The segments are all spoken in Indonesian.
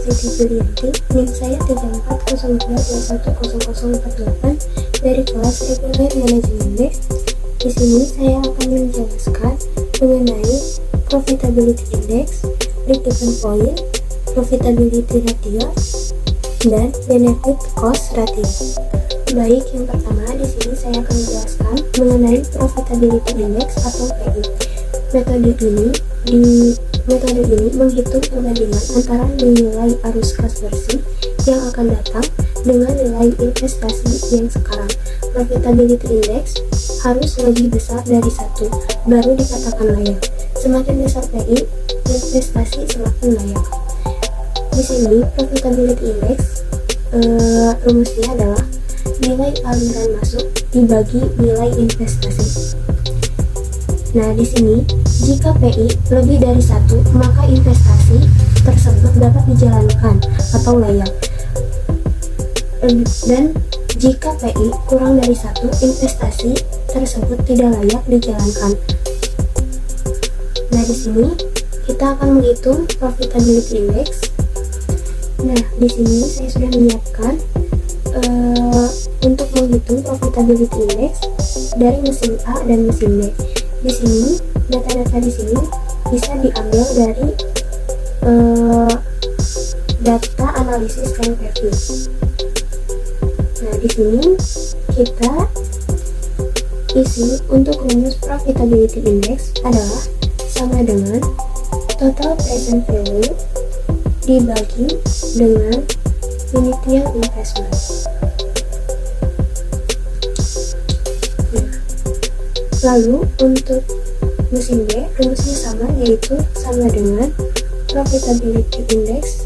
Siti Julianti, NIM saya 3402210048 dari kelas Reguler Manajemen B. Di sini saya akan menjelaskan mengenai Profitability Index, Break-even Point, Profitability Ratio, dan Benefit Cost Ratio. Baik, yang pertama di sini saya akan menjelaskan mengenai Profitability Index atau PI. Metode ini menghitung perbandingan antara nilai arus kas bersih yang akan datang dengan nilai investasi yang sekarang. Profitability Index harus lebih besar dari 1, baru dikatakan layak. Semakin besar PI, investasi semakin layak. Di sini Profitability Index rumusnya adalah nilai aliran masuk dibagi nilai investasi. Nah, di sini jika PI lebih dari 1, maka investasi tersebut dapat dijalankan atau layak. Dan jika PI kurang dari 1, investasi tersebut tidak layak dijalankan. Nah, di sini kita akan menghitung Profitability Index. Nah, di sini saya sudah menyiapkan untuk menghitung Profitability Index dari mesin A dan mesin B. Di sini data-data di sini bisa diambil dari data analisis time value. Nah, di sini kita isi untuk rumus Profitability Index adalah sama dengan total present value dibagi dengan initial investment. Lalu untuk mesin B rumusnya sama, yaitu sama dengan Profitability Index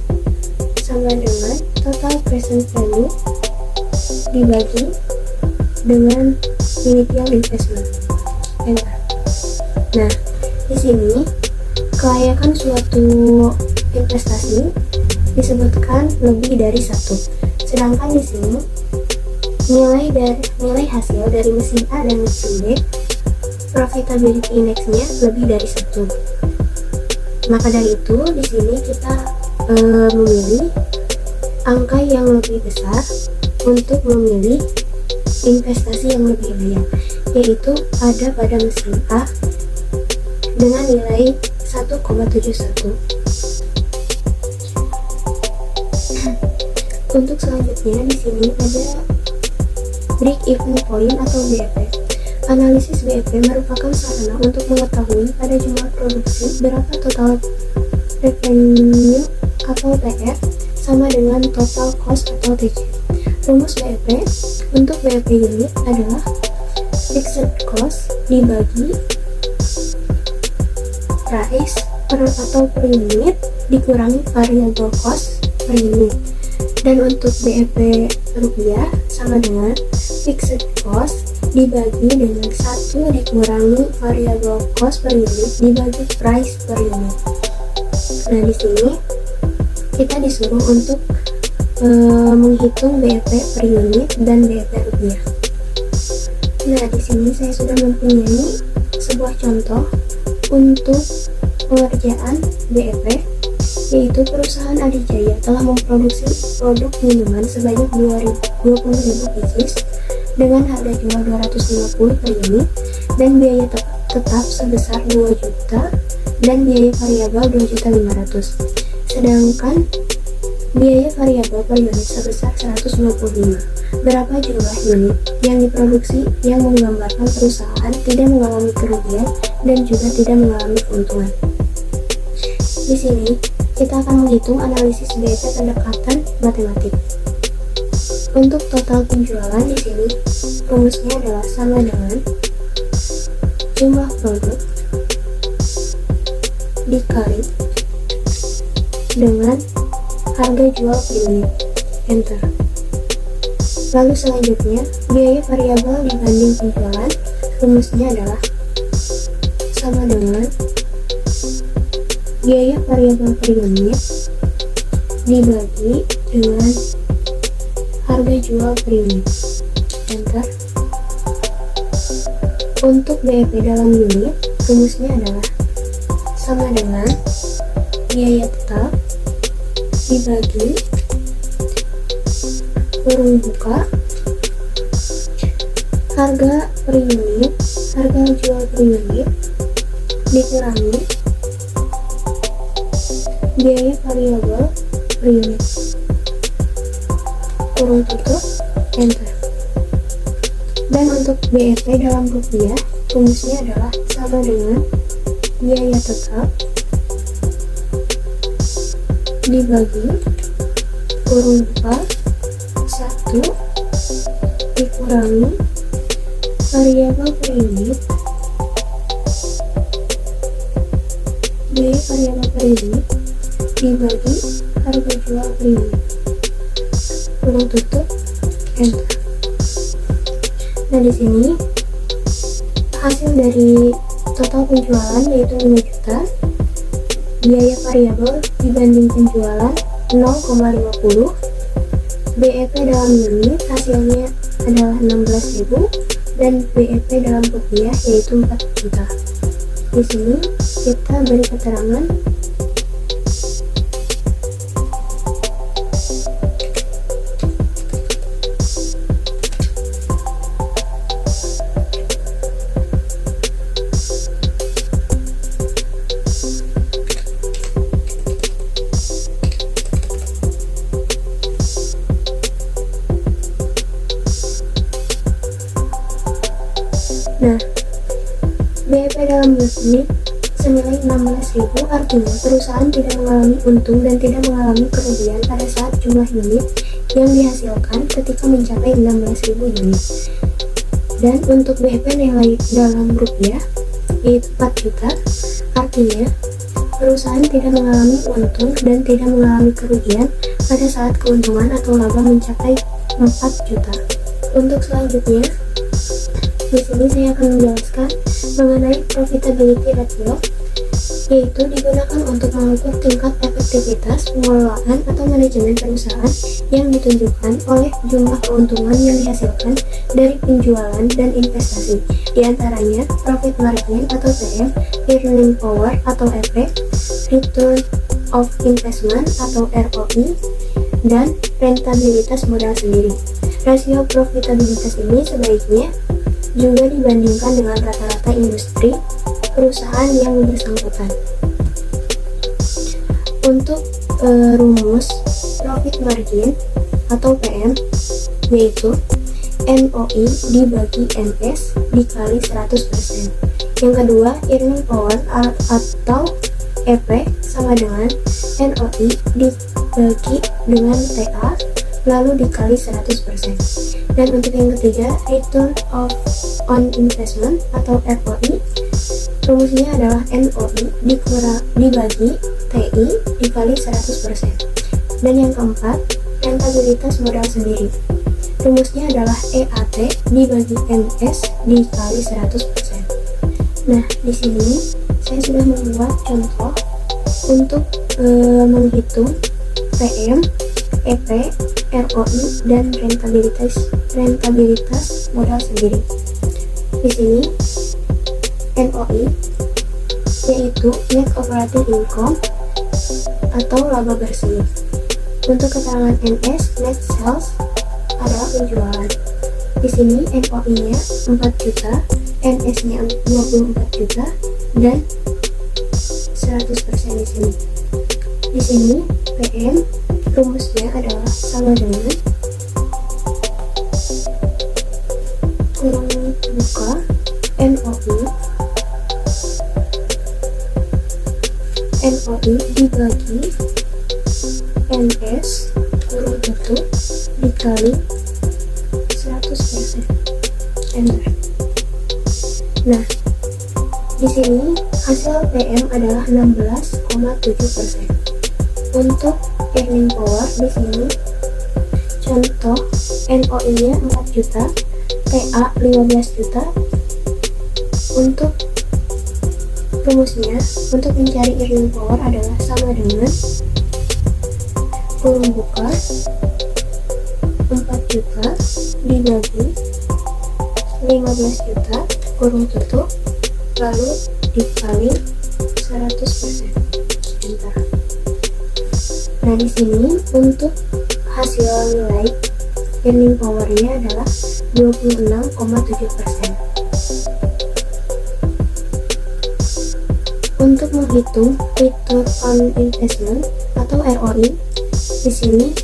sama dengan total present value dibagi dengan initial investment. Nah, di sini kelayakan suatu investasi disebutkan lebih dari 1. Sedangkan di sini nilai hasil dari mesin A dan mesin B Profitability Index-nya lebih dari 1. Maka dari itu di sini kita memilih angka yang lebih besar untuk memilih investasi yang lebih layak, yaitu ada pada mesin A dengan nilai 1,71. Untuk selanjutnya di sini ada Break-even Point atau BEP. Analisis BEP merupakan sarana untuk mengetahui pada jumlah produksi berapa total revenue atau TR sama dengan total cost atau TC. Rumus BEP untuk BEP unit adalah fixed cost dibagi price per unit dikurangi variable cost per unit. Dan untuk BEP rupiah sama dengan fixed cost dibagi dengan 1 dikurangi variable cost per unit dibagi price per unit. Nah, di sini kita disuruh untuk menghitung BEP per unit dan BEP rupiah. Nah, di sini saya sudah mempunyai sebuah contoh untuk pengerjaan BEP, yaitu perusahaan Adijaya telah memproduksi produk minuman sebanyak 20.000 pieces dengan harga jual 250 per unit dan biaya tetap sebesar 2 juta dan biaya variabel 2.500.000. Sedangkan biaya variabel per unit sebesar 125. Berapa jumlah unit yang diproduksi yang menggambarkan perusahaan tidak mengalami kerugian dan juga tidak mengalami keuntungan. Di sini kita akan menghitung analisis BEP pendekatan matematik. Untuk total penjualan di sini rumusnya adalah sama dengan jumlah produk dikali dengan harga jual per unit. Enter. Lalu selanjutnya biaya variabel dibanding penjualan rumusnya adalah sama dengan biaya variabel per unit dibagi dengan harga jual per unit. Enter. Untuk BEP dalam unit rumusnya adalah sama dengan biaya tetap dibagi kurung buka harga per unit, harga jual per unit dikurangi biaya variabel per unit, kurung tutup, enter. Dan untuk BEP dalam rupiah, rumusnya adalah sama dengan biaya tetap dibagi kurung buka 1 dikurangi variabel per unit, biaya variabel per unit dibagi harga jual per unit, kurung tutup, enter. Nah, di sini hasil dari total penjualan yaitu 5 juta, biaya variabel dibanding penjualan 0,50, BEP dalam unit hasilnya adalah 16.000 dan BEP dalam rupiah yaitu 4 juta. Di sini kita beri keterangan Nah, BEP dalam unit senilai 16.000 artinya perusahaan tidak mengalami untung dan tidak mengalami kerugian pada saat jumlah unit yang dihasilkan ketika mencapai 16.000 unit. Dan untuk BEP nilai dalam rupiah yaitu 4 juta, artinya perusahaan tidak mengalami untung dan tidak mengalami kerugian pada saat keuntungan atau laba mencapai 4 juta. Untuk selanjutnya, di sini saya akan menjelaskan mengenai profitability ratio, yaitu digunakan untuk mengukur tingkat efektivitas pengelolaan atau manajemen perusahaan yang ditunjukkan oleh jumlah keuntungan yang dihasilkan dari penjualan dan investasi, diantaranya profit margin atau PM, earning power atau EP, return of investment atau ROI, dan rentabilitas modal sendiri. Rasio profitabilitas ini sebaiknya juga dibandingkan dengan rata-rata industri perusahaan yang bersangkutan. Untuk rumus profit margin atau PM yaitu NOI dibagi NS dikali 100%. Yang kedua, earning power atau EP sama dengan NOI dibagi dengan TA lalu dikali 100%. Dan untuk yang ketiga, return on investment atau ROI, rumusnya adalah NOI dibagi TI dikali 100%. Dan yang keempat, rentabilitas modal sendiri, rumusnya adalah EAT dibagi NS dikali 100%. Nah, di sini saya sudah membuat contoh untuk menghitung PM, EP, ROI, dan rentabilitas modal sendiri. Di sini NOI yaitu net operating income atau laba bersih. Untuk keterangan NS, net sales adalah penjualan. Di sini NOI-nya 4 juta, NS-nya 24 juta, dan 100% di sini. Di sini PM rumusnya adalah sama dengan kurung buka NOI dibagi NS kurung tutup dikali 100%. Enter. Nah, di sini hasil PM adalah 16,7%. Untuk earning power di sini contoh NOI-nya 4 juta, TA 15 juta. Untuk rumusnya untuk mencari earning power adalah sama dengan kurung buka 4 juta dibagi 15 juta kurung tutup lalu dikali 100%. Enter. Nah, di sini untuk hasil nilai earning power-nya adalah 26,7%. Untuk menghitung return on investment atau ROI, di sini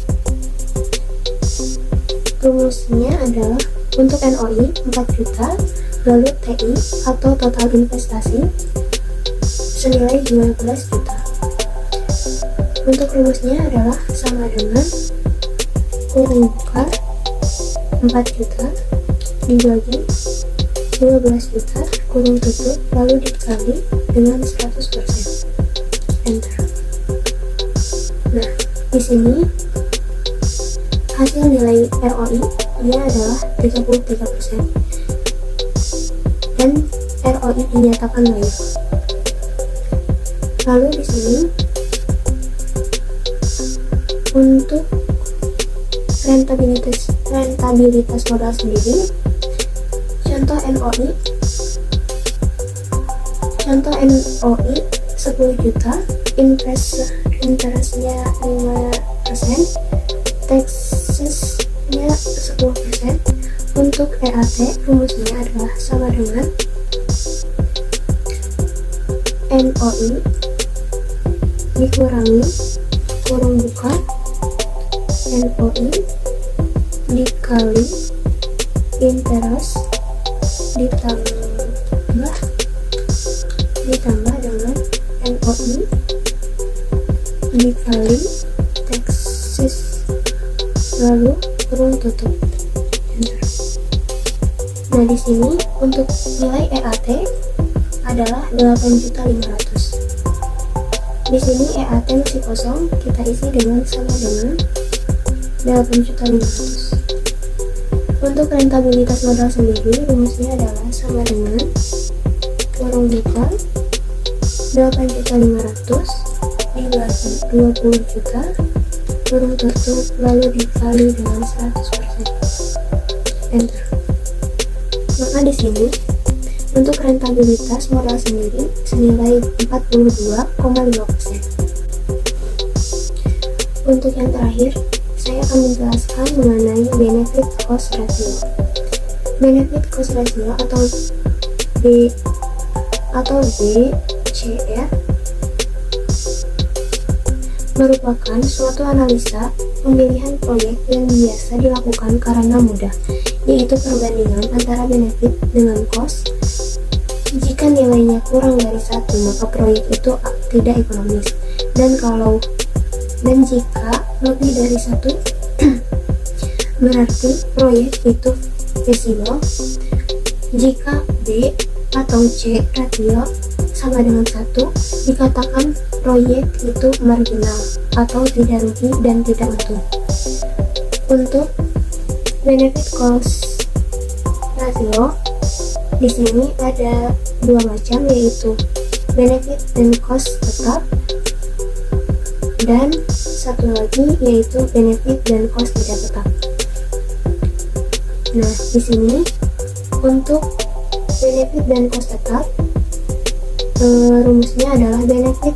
rumusnya adalah untuk ROI 4 juta, lalu TI atau total investasi senilai 12 juta. Untuk rumusnya adalah sama dengan kurung buka 4 juta dibagi 12 juta kurung tutup lalu dikali dengan 100%. Enter. Nah, di sini hasil nilai ROI nya adalah 33% dan ROI dinyatakan baik. Lalu di sini untuk rentabilitas modal sendiri, contoh NOI 10 juta, interestnya 5%, taxesnya 10%. Untuk EAT rumusnya adalah sama dengan NOI dikurangi kurung buka NOI dikali interest ditambah dengan NOI dikali taxes lalu kurung tutup. Enter. Nah, di sini untuk nilai EAT adalah 8.500.000. Di sini EAT masih kosong, kita isi dengan sama dengan 8.500.000. Untuk rentabilitas modal sendiri, rumusnya adalah sama dengan kurung buka 8.500.000 dibagi 20 juta kurung tutup lalu dikali dengan 100%. Enter. Maka di sini untuk rentabilitas modal sendiri senilai 42,5%. Untuk yang terakhir, saya akan menjelaskan mengenai benefit cost ratio. Benefit cost ratio atau BCR merupakan suatu analisa pemilihan proyek yang biasa dilakukan karena mudah, yaitu perbandingan antara benefit dengan cost. Jika nilainya kurang dari 1, maka proyek itu tidak ekonomis, dan jika lebih dari 1 berarti proyek itu feasible. Jika B atau C ratio sama dengan 1, dikatakan proyek itu marginal atau tidak rugi dan tidak untung. Untuk benefit cost ratio di sini ada dua macam, yaitu benefit dan cost tetap, dan satu lagi yaitu benefit dan cost tidak tetap. Nah, di sini untuk benefit dan cost tetap, rumusnya adalah benefit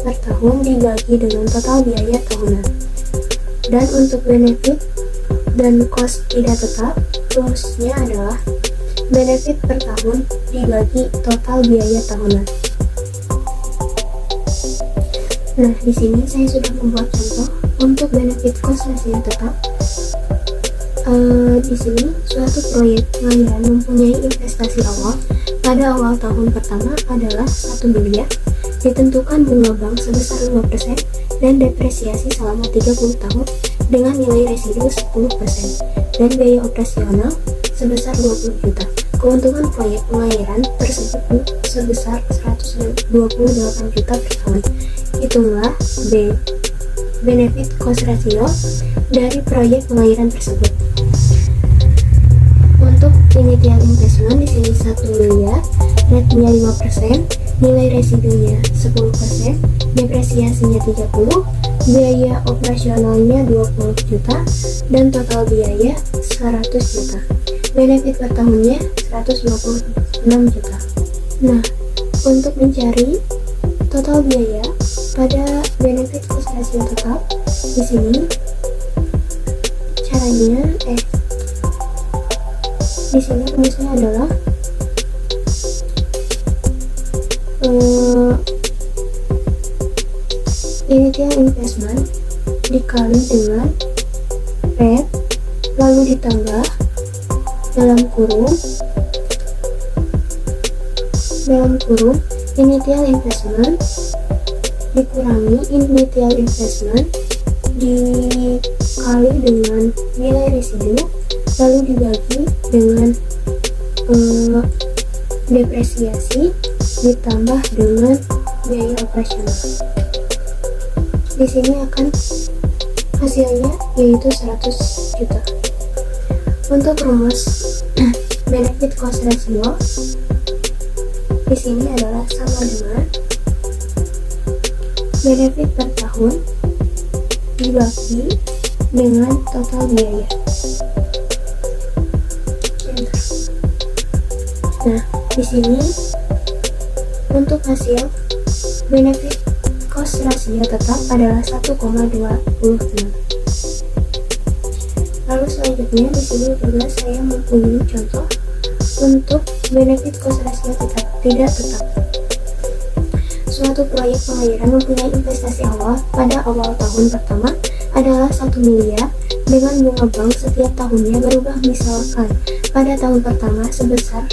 per tahun dibagi dengan total biaya tahunan. Dan untuk benefit dan cost tidak tetap, rumusnya adalah benefit per tahun dibagi total biaya tahunan. Nah, di sini saya sudah membuat contoh untuk benefit cost ratio tetap. Di sini suatu proyek pengairan mempunyai investasi awal pada awal tahun pertama adalah 1 miliar, ditentukan bunga bank sebesar 5% dan depresiasi selama 30 tahun dengan nilai residu 10% dan biaya operasional sebesar 20 juta. Keuntungan proyek pengairan tersebut sebesar 128 juta per tahun. Itulah benefit cost ratio dari proyek pengairan tersebut. Untuk initial investment di sini 1 miliar, rate-nya 5%, nilai residunya 10%, depresiasinya 30, biaya operasionalnya 20 juta, dan total biaya 100 juta. Benefit per tahunnya 126 juta. Nah, untuk mencari total biaya pada benefit cost ratio tetap. Di sini caranya di sini rumusnya adalah initial investment dikali dengan rate lalu ditambah dalam kurung initial investment dikurangi initial investment dikali dengan nilai residu lalu dibagi dengan depresiasi ditambah dengan biaya operasional. Di sini akan hasilnya yaitu 100 juta. Untuk rumus benefit cost ratio di sini adalah sama dengan benefit per tahun dibagi dengan total biaya. Nah, di sini untuk hasil benefit cost ratio tetap adalah 1,26. Lalu selanjutnya di sini juga saya mempunyai contoh untuk benefit cost ratio tidak tetap. Suatu proyek pengairan mempunyai investasi awal pada awal tahun pertama adalah 1 miliar dengan bunga bank setiap tahunnya berubah, misalkan pada tahun pertama sebesar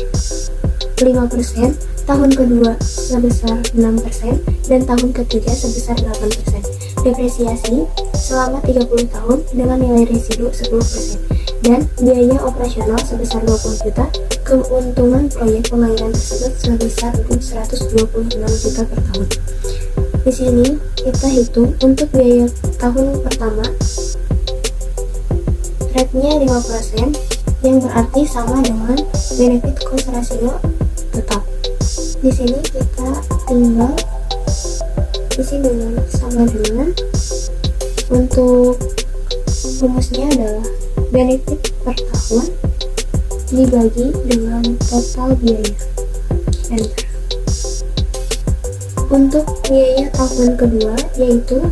5%, tahun kedua sebesar 6%, dan tahun ketiga sebesar 8%. Depresiasi selama 30 tahun dengan nilai residu 10%, dan biaya operasional sebesar 20 juta. Keuntungan proyek pengairan tersebut sebesar 126 juta per tahun. Di sini kita hitung untuk biaya tahun pertama rate-nya 5%, yang berarti sama dengan benefit cost ratio tetap. Di sini kita tinggal isi dengan sama dengan, untuk rumusnya adalah benefit per tahun dibagi dengan total biaya. Enter. Untuk biaya tahun kedua yaitu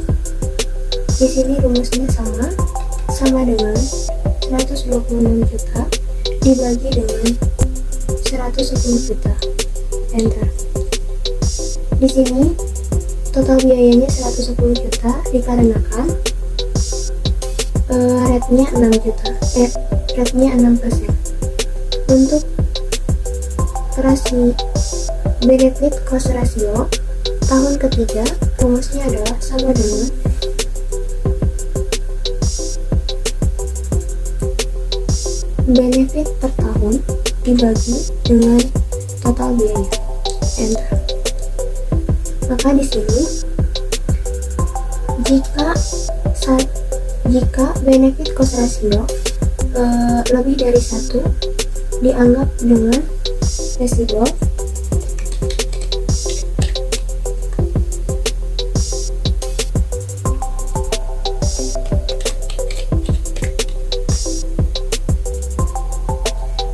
di sini rumusnya sama dengan 126 juta dibagi dengan 110 juta. Enter. Di sini total biayanya 110 juta dikarenakan rate-nya 6 juta. Rate-nya 6%. Untuk benefit cost ratio tahun ketiga rumusnya adalah sama dengan benefit per tahun dibagi dengan total biaya. Enter. Maka di sini jika benefit cost ratio lebih dari 1 dianggap dengan residual,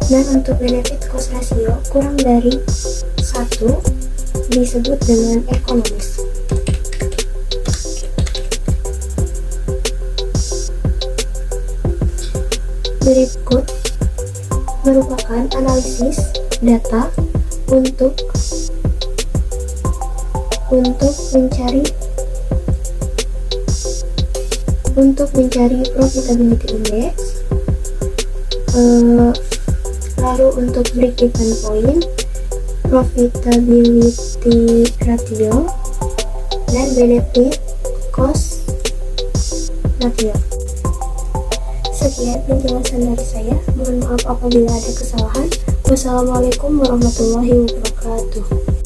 dan untuk benefit cost ratio kurang dari 1 disebut dengan ekonomis. Berikut merupakan analisis data untuk mencari profitability index, lalu untuk break even point, profitability ratio, dan benefit cost ratio. Sekian penjelasan dari saya. Mohon maaf apabila ada kesalahan. Wassalamualaikum warahmatullahi wabarakatuh.